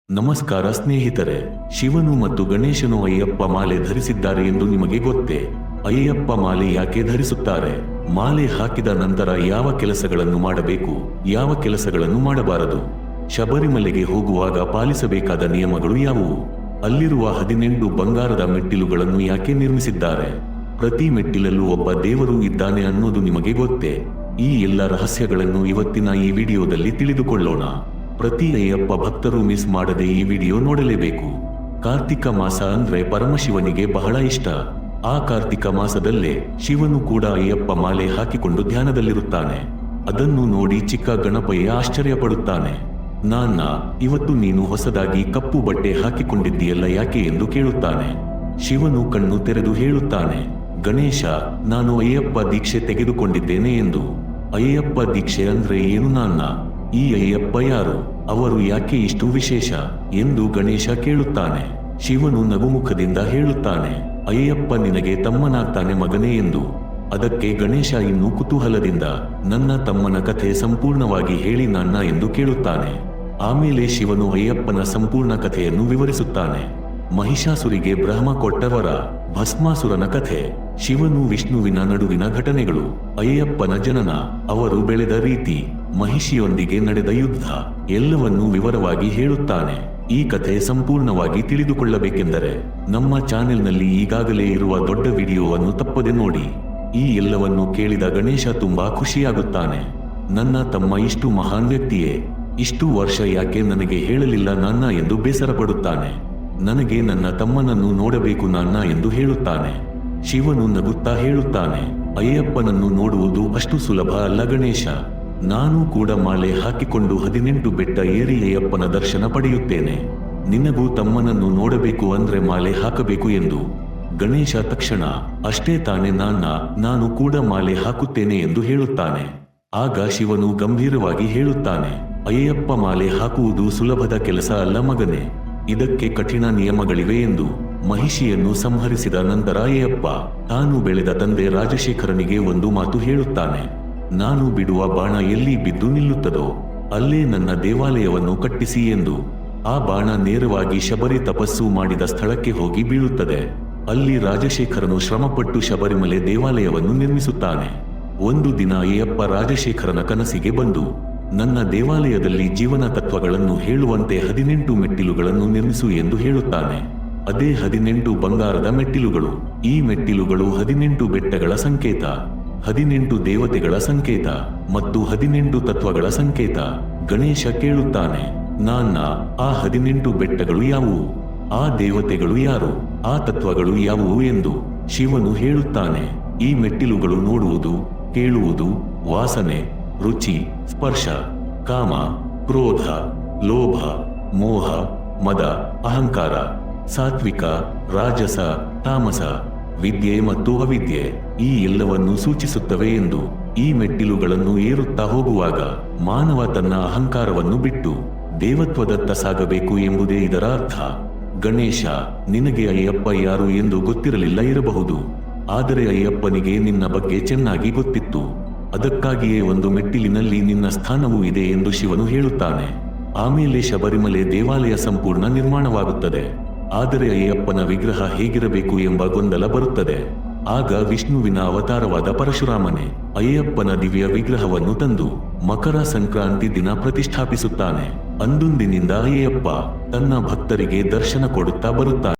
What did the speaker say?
ನಮಸ್ಕಾರ ಸ್ನೇಹಿತರೆ, ಶಿವನು ಮತ್ತು ಗಣೇಶನು ಅಯ್ಯಪ್ಪ ಮಾಲೆ ಧರಿಸಿದ್ದಾರೆ ಎಂದು ನಿಮಗೆ ಗೊತ್ತೇ? ಅಯ್ಯಪ್ಪ ಮಾಲೆ ಯಾಕೆ ಧರಿಸುತ್ತಾರೆ? ಮಾಲೆ ಹಾಕಿದ ನಂತರ ಯಾವ ಕೆಲಸಗಳನ್ನು ಮಾಡಬೇಕು, ಯಾವ ಕೆಲಸಗಳನ್ನು ಮಾಡಬಾರದು? ಶಬರಿಮಲೆಗೆ ಹೋಗುವಾಗ ಪಾಲಿಸಬೇಕಾದ ನಿಯಮಗಳು ಯಾವುವು? ಅಲ್ಲಿರುವ 18 ಬಂಗಾರದ ಮೆಟ್ಟಿಲುಗಳನ್ನು ಯಾಕೆ ನಿರ್ಮಿಸಿದ್ದಾರೆ? ಪ್ರತಿ ಮೆಟ್ಟಿಲಲ್ಲೂ ಒಬ್ಬ ದೇವರು ಇದ್ದಾನೆ ಅನ್ನೋದು ನಿಮಗೆ ಗೊತ್ತೇ? ಈ ಎಲ್ಲ ರಹಸ್ಯಗಳನ್ನು ಇವತ್ತಿನ ಈ ವಿಡಿಯೋದಲ್ಲಿ ತಿಳಿದುಕೊಳ್ಳೋಣ. ಪ್ರತಿ ಅಯ್ಯಪ್ಪ ಭಕ್ತರು ಮಿಸ್ ಮಾಡದೆ ಈ ವಿಡಿಯೋ ನೋಡಲೇಬೇಕು. ಕಾರ್ತಿಕ ಮಾಸ ಅಂದ್ರೆ ಪರಮಶಿವನಿಗೆ ಬಹಳ ಇಷ್ಟ. ಆ ಕಾರ್ತಿಕ ಮಾಸದಲ್ಲೇ ಶಿವನು ಕೂಡ ಅಯ್ಯಪ್ಪ ಮಾಲೆ ಹಾಕಿಕೊಂಡು ಧ್ಯಾನದಲ್ಲಿರುತ್ತಾನೆ. ಅದನ್ನು ನೋಡಿ ಚಿಕ್ಕ ಗಣಪಯ್ಯ ಆಶ್ಚರ್ಯ ಪಡುತ್ತಾನೆ. ನಾನ್ನ, ಇವತ್ತು ನೀನು ಹೊಸದಾಗಿ ಕಪ್ಪು ಬಟ್ಟೆ ಹಾಕಿಕೊಂಡಿದ್ದೀಯಲ್ಲ ಯಾಕೆ ಎಂದು ಕೇಳುತ್ತಾನೆ. ಶಿವನು ಕಣ್ಣು ತೆರೆದು ಹೇಳುತ್ತಾನೆ, ಗಣೇಶ, ನಾನು ಅಯ್ಯಪ್ಪ ದೀಕ್ಷೆ ತೆಗೆದುಕೊಂಡಿದ್ದೇನೆ ಎಂದು. ಅಯ್ಯಪ್ಪ ದೀಕ್ಷೆ ಅಂದ್ರೆ ಏನು ನಾನ್ನ? ಈ ಅಯ್ಯಪ್ಪ ಯಾರು? ಅವರು ಯಾಕೆ ಇಷ್ಟು ವಿಶೇಷ ಎಂದು ಗಣೇಶ ಕೇಳುತ್ತಾನೆ. ಶಿವನು ನಗುಮುಖದಿಂದ ಹೇಳುತ್ತಾನೆ, ಅಯ್ಯಪ್ಪ ನಿನಗೆ ತಮ್ಮನಾಗ್ತಾನೆ ಮಗನೇ ಎಂದು. ಅದಕ್ಕೆ ಗಣೇಶ ಇನ್ನೂ ಕುತೂಹಲದಿಂದ, ನನ್ನ ತಮ್ಮನ ಕಥೆ ಸಂಪೂರ್ಣವಾಗಿ ಹೇಳಿ ನಾನ್ನ ಎಂದು ಕೇಳುತ್ತಾನೆ. ಆಮೇಲೆ ಶಿವನು ಅಯ್ಯಪ್ಪನ ಸಂಪೂರ್ಣ ಕಥೆಯನ್ನು ವಿವರಿಸುತ್ತಾನೆ. ಮಹಿಷಾಸುರಿಗೆ ಬ್ರಹ್ಮ ಕೊಟ್ಟ ವರ, ಭಸ್ಮಾಸುರನ ಕಥೆ, ಶಿವನು ವಿಷ್ಣುವಿನ ನಡುವಿನ ಘಟನೆಗಳು, ಅಯ್ಯಪ್ಪನ ಜನನ, ಅವರು ಬೆಳೆದ ರೀತಿ, ಮಹಿಷಿಯೊಂದಿಗೆ ನಡೆದ ಯುದ್ಧ ಎಲ್ಲವನ್ನೂ ವಿವರವಾಗಿ ಹೇಳುತ್ತಾನೆ. ಈ ಕಥೆ ಸಂಪೂರ್ಣವಾಗಿ ತಿಳಿದುಕೊಳ್ಳಬೇಕೆಂದರೆ ನಮ್ಮ ಚಾನೆಲ್ನಲ್ಲಿ ಈಗಾಗಲೇ ಇರುವ ದೊಡ್ಡ ವಿಡಿಯೋವನ್ನು ತಪ್ಪದೆ ನೋಡಿ. ಈ ಎಲ್ಲವನ್ನು ಕೇಳಿದ ಗಣೇಶ ತುಂಬಾ ಖುಷಿಯಾಗುತ್ತಾನೆ. ನನ್ನ ತಮ್ಮ ಇಷ್ಟು ಮಹಾನ್ ವ್ಯಕ್ತಿಯೇ, ಇಷ್ಟು ವರ್ಷ ಯಾಕೆ ನನಗೆ ಹೇಳಲಿಲ್ಲ ನಾನ್ನ ಎಂದು ಬೇಸರ ಪಡುತ್ತಾನೆ. ನನಗೆ ನನ್ನ ತಮ್ಮನನ್ನು ನೋಡಬೇಕು ನಾನ್ನ ಎಂದು ಹೇಳುತ್ತಾನೆ. ಶಿವನು ನಗುತ್ತಾ ಹೇಳುತ್ತಾನೆ, ಅಯ್ಯಪ್ಪನನ್ನು ನೋಡುವುದು ಅಷ್ಟು ಸುಲಭ ಅಲ್ಲ ಗಣೇಶ. ನಾನು ಕೂಡ ಮಾಲೆ ಹಾಕಿಕೊಂಡು 18 ಬೆಟ್ಟ ಏರಿ ಅಯ್ಯಪ್ಪನ ದರ್ಶನ ಪಡೆಯುತ್ತೇನೆ. ನಿನಗೂ ತಮ್ಮನನ್ನು ನೋಡಬೇಕು ಅಂದ್ರೆ ಮಾಲೆ ಹಾಕಬೇಕು ಎಂದು. ಗಣೇಶ ತಕ್ಷಣ, ಅಷ್ಟೇ ತಾನೆ ನಾನ್ನ, ನಾನು ಕೂಡ ಮಾಲೆ ಹಾಕುತ್ತೇನೆ ಎಂದು ಹೇಳುತ್ತಾನೆ. ಆಗ ಶಿವನು ಗಂಭೀರವಾಗಿ ಹೇಳುತ್ತಾನೆ, ಅಯ್ಯಪ್ಪ ಮಾಲೆ ಹಾಕುವುದು ಸುಲಭದ ಕೆಲಸ ಅಲ್ಲ ಮಗನೇ, ಇದಕ್ಕೆ ಕಠಿಣ ನಿಯಮಗಳಿವೆ ಎಂದು. ಮಹಿಷಿಯನ್ನು ಸಂಹರಿಸಿದ ನಂತರ ಅಯ್ಯಪ್ಪ ತಾನು ಬೆಳೆದ ತಂದೆ ರಾಜಶೇಖರನಿಗೆ ಒಂದು ಮಾತು ಹೇಳುತ್ತಾನೆ, ನಾನು ಬಿಡುವ ಬಾಣ ಎಲ್ಲಿ ಬಿದ್ದು ನಿಲ್ಲುತ್ತದೋ ಅಲ್ಲೇ ನನ್ನ ದೇವಾಲಯವನ್ನು ಕಟ್ಟಿಸಿ ಎಂದು. ಆ ಬಾಣ ನೇರವಾಗಿ ಶಬರಿ ತಪಸ್ಸು ಮಾಡಿದ ಸ್ಥಳಕ್ಕೆ ಹೋಗಿ ಬೀಳುತ್ತದೆ. ಅಲ್ಲಿ ರಾಜಶೇಖರನು ಶ್ರಮಪಟ್ಟು ಶಬರಿಮಲೆ ದೇವಾಲಯವನ್ನು ನಿರ್ಮಿಸುತ್ತಾನೆ. ಒಂದು ದಿನ ಅಯ್ಯಪ್ಪ ರಾಜಶೇಖರನ ಕನಸಿಗೆ ಬಂದು, ನನ್ನ ದೇವಾಲಯದಲ್ಲಿ ಜೀವನ ತತ್ವಗಳನ್ನು ಹೇಳುವಂತೆ 18 ಮೆಟ್ಟಿಲುಗಳನ್ನು ನಿರ್ಮಿಸು ಎಂದು ಹೇಳುತ್ತಾನೆ. ಅದೇ 18 ಬಂಗಾರದ ಮೆಟ್ಟಿಲುಗಳು. ಈ ಮೆಟ್ಟಿಲುಗಳು 18 ಬೆಟ್ಟಗಳ ಸಂಕೇತ, 18 ದೇವತೆಗಳ ಸಂಕೇತ ಮತ್ತು 18 ತತ್ವಗಳ ಸಂಕೇತ. ಗಣೇಶ ಕೇಳುತ್ತಾನೆ, ನಾನ್ನ, ಆ 18 ಬೆಟ್ಟಗಳು ಯಾವುವು? ಆ ದೇವತೆಗಳು ಯಾರು? ಆ ತತ್ವಗಳು ಯಾವುವು ಎಂದು. ಶಿವನು ಹೇಳುತ್ತಾನೆ, ಈ ಮೆಟ್ಟಿಲುಗಳು ನೋಡುವುದು, ಕೇಳುವುದು, ವಾಸನೆ, ರುಚಿ, ಸ್ಪರ್ಶ, ಕಾಮ, ಕ್ರೋಧ, ಲೋಭ, ಮೋಹ, ಮದ, ಅಹಂಕಾರ, ಸಾತ್ವಿಕ, ರಾಜಸ, ತಾಮಸ, ವಿದ್ಯೆ ಮತ್ತು ಅವಿದ್ಯೆ ಈ ಎಲ್ಲವನ್ನು ಸೂಚಿಸುತ್ತವೆ ಎಂದು. ಈ ಮೆಟ್ಟಿಲುಗಳನ್ನು ಏರುತ್ತಾ ಹೋಗುವಾಗ ಮಾನವ ತನ್ನ ಅಹಂಕಾರವನ್ನು ಬಿಟ್ಟು ದೇವತ್ವದತ್ತ ಸಾಗಬೇಕು ಎಂಬುದೇ ಇದರ ಅರ್ಥ. ಗಣೇಶ, ನಿನಗೆ ಅಯ್ಯಪ್ಪ ಯಾರು ಎಂದು ಗೊತ್ತಿರಲಿಲ್ಲ ಇರಬಹುದು, ಆದರೆ ಅಯ್ಯಪ್ಪನಿಗೆ ನಿನ್ನ ಬಗ್ಗೆ ಚೆನ್ನಾಗಿ ಗೊತ್ತಿತ್ತು. ಅದಕ್ಕಾಗಿಯೇ ಒಂದು ಮೆಟ್ಟಿಲಿನಲ್ಲಿ ನಿನ್ನ ಸ್ಥಾನವೂ ಇದೆ ಎಂದು ಶಿವನು ಹೇಳುತ್ತಾನೆ. ಆಮೇಲೆ ಶಬರಿಮಲೆ ದೇವಾಲಯ ಸಂಪೂರ್ಣ ನಿರ್ಮಾಣವಾಗುತ್ತದೆ. ಆದರೆ ಅಯ್ಯಪ್ಪನ ವಿಗ್ರಹ ಹೇಗಿರಬೇಕು ಎಂಬ ಗೊಂದಲ ಬರುತ್ತದೆ. ಆಗ ವಿಷ್ಣುವಿನ ಅವತಾರವಾದ ಪರಶುರಾಮನೇ ಅಯ್ಯಪ್ಪನ ದಿವ್ಯ ವಿಗ್ರಹವನ್ನು ತಂದು ಮಕರ ಸಂಕ್ರಾಂತಿ ದಿನ ಪ್ರತಿಷ್ಠಾಪಿಸುತ್ತಾನೆ. ಅಂದೊಂದಿನಿಂದ ಅಯ್ಯಪ್ಪ ತನ್ನ ಭಕ್ತರಿಗೆ ದರ್ಶನ ಕೊಡುತ್ತಾ ಬರುತ್ತಾನೆ.